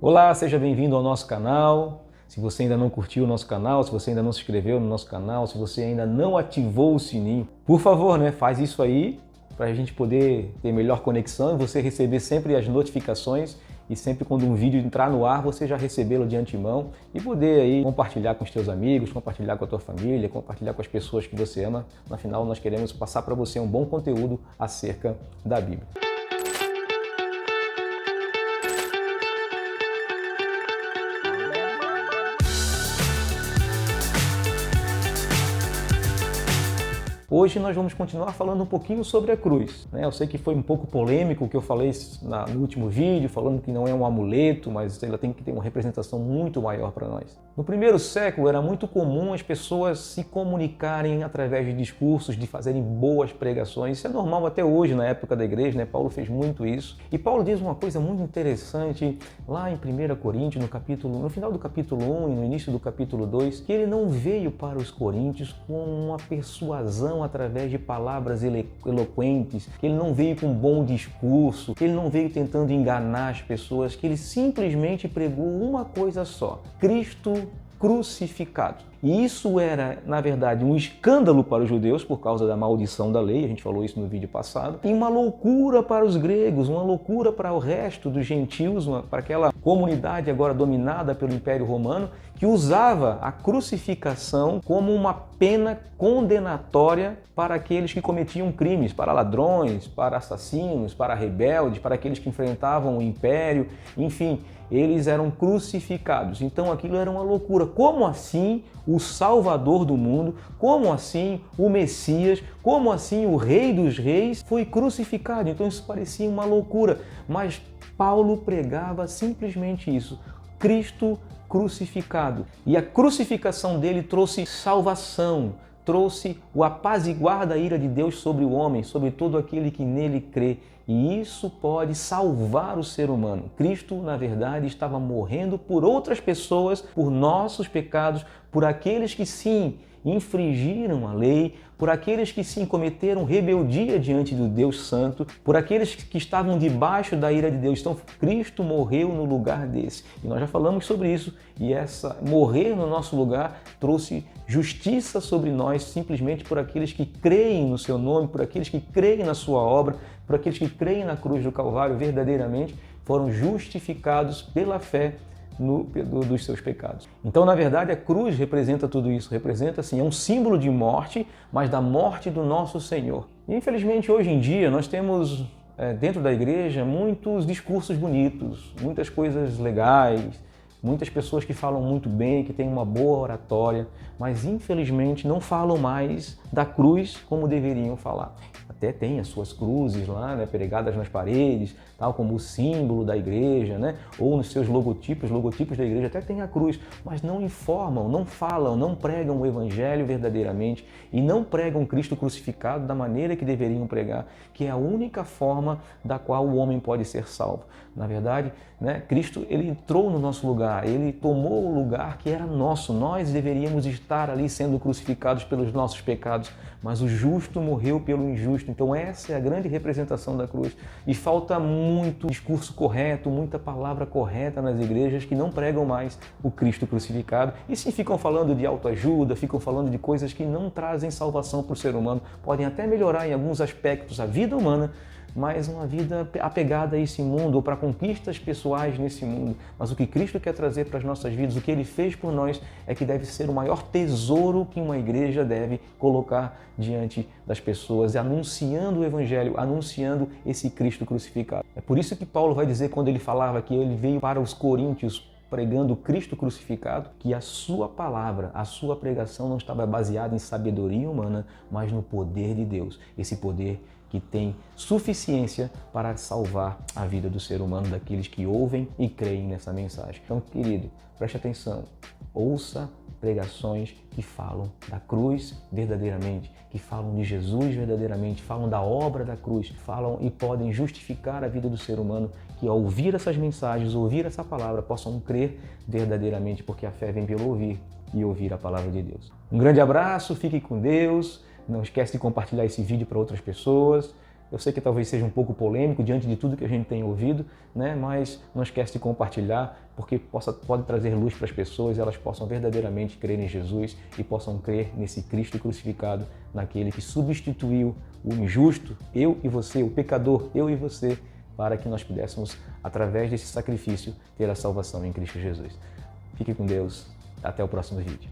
Olá, seja bem-vindo ao nosso canal. Se você ainda não curtiu o nosso canal, se você ainda não se inscreveu no nosso canal, se você ainda não ativou o sininho, por favor, faz isso aí para a gente poder ter melhor conexão e você receber sempre as notificações e sempre quando um vídeo entrar no ar, você já recebê-lo de antemão e poder aí compartilhar com os teus amigos, compartilhar com a tua família, compartilhar com as pessoas que você ama. Afinal, nós queremos passar para você um bom conteúdo acerca da Bíblia. Hoje nós vamos continuar falando um pouquinho sobre a cruz. Eu sei que foi um pouco polêmico o que eu falei no último vídeo, falando que não é um amuleto, mas ela tem que ter uma representação muito maior para nós. No primeiro século era muito comum as pessoas se comunicarem através de discursos, de fazerem boas pregações. Isso é normal até hoje na época da igreja, Paulo fez muito isso. E Paulo diz uma coisa muito interessante lá em 1 Coríntios, no final do capítulo 1 e no início do capítulo 2, que ele não veio para os coríntios com uma persuasão através de palavras eloquentes, que ele não veio com um bom discurso, que ele não veio tentando enganar as pessoas, que ele simplesmente pregou uma coisa só: Cristo crucificado. E isso era, na verdade, um escândalo para os judeus por causa da maldição da lei, a gente falou isso no vídeo passado, e uma loucura para os gregos, uma loucura para o resto dos gentios, para aquela comunidade agora dominada pelo Império Romano, que usava a crucificação como uma pena condenatória para aqueles que cometiam crimes, para ladrões, para assassinos, para rebeldes, para aqueles que enfrentavam o Império, enfim, eles eram crucificados. Então aquilo era uma loucura. Como assim o Salvador do mundo, como assim o Messias, como assim o Rei dos Reis foi crucificado? Então isso parecia uma loucura, mas Paulo pregava simplesmente isso: Cristo crucificado. E a crucificação dele trouxe salvação, trouxe o apaziguar da ira de Deus sobre o homem, sobre todo aquele que nele crê. E isso pode salvar o ser humano. Cristo, na verdade, estava morrendo por outras pessoas, por nossos pecados, por aqueles que sim infringiram a lei, por aqueles que sim cometeram rebeldia diante do Deus Santo, por aqueles que estavam debaixo da ira de Deus. Então Cristo morreu no lugar desse. E nós já falamos sobre isso. E morrer no nosso lugar trouxe justiça sobre nós simplesmente por aqueles que creem no seu nome, por aqueles que creem na sua obra, por aqueles que creem na cruz do Calvário verdadeiramente, foram justificados pela fé dos seus pecados. Então, na verdade, a cruz representa tudo isso, representa, sim, é um símbolo de morte, mas da morte do nosso Senhor. E, infelizmente, hoje em dia, nós temos dentro da igreja muitos discursos bonitos, muitas coisas legais, muitas pessoas que falam muito bem, que têm uma boa oratória, mas infelizmente não falam mais da cruz como deveriam falar. Até tem as suas cruzes lá, pregadas nas paredes, tal como o símbolo da igreja, ou nos seus logotipos da igreja até tem a cruz, mas não informam, não falam, não pregam o evangelho verdadeiramente e não pregam Cristo crucificado da maneira que deveriam pregar, que é a única forma da qual o homem pode ser salvo. Na verdade, Cristo, ele entrou no nosso lugar, ele tomou o lugar que era nosso. Nós deveríamos estar ali sendo crucificados pelos nossos pecados, mas o justo morreu pelo injusto. Então essa é a grande representação da cruz. E falta muito discurso correto, muita palavra correta nas igrejas que não pregam mais o Cristo crucificado. E sim ficam falando de autoajuda, ficam falando de coisas que não trazem salvação para o ser humano. Podem até melhorar em alguns aspectos a vida humana, mas uma vida apegada a esse mundo ou para conquistas pessoais nesse mundo. Mas o que Cristo quer trazer para as nossas vidas, o que Ele fez por nós, é que deve ser o maior tesouro que uma igreja deve colocar diante das pessoas, anunciando o Evangelho, anunciando esse Cristo crucificado. É por isso que Paulo vai dizer, quando ele falava que ele veio para os coríntios pregando Cristo crucificado, que a sua palavra, a sua pregação não estava baseada em sabedoria humana, mas no poder de Deus. Esse poder que tem suficiência para salvar a vida do ser humano, daqueles que ouvem e creem nessa mensagem. Então, querido, preste atenção, ouça pregações que falam da cruz verdadeiramente, que falam de Jesus verdadeiramente, falam da obra da cruz, falam e podem justificar a vida do ser humano, que ao ouvir essas mensagens, ouvir essa palavra, possam crer verdadeiramente, porque a fé vem pelo ouvir e ouvir a palavra de Deus. Um grande abraço, fique com Deus. Não esquece de compartilhar esse vídeo para outras pessoas. Eu sei que talvez seja um pouco polêmico diante de tudo que a gente tem ouvido, né? Mas não esquece de compartilhar, porque pode trazer luz para as pessoas, elas possam verdadeiramente crer em Jesus e possam crer nesse Cristo crucificado, naquele que substituiu o injusto, eu e você, o pecador, eu e você, para que nós pudéssemos, através desse sacrifício, ter a salvação em Cristo Jesus. Fique com Deus. Até o próximo vídeo.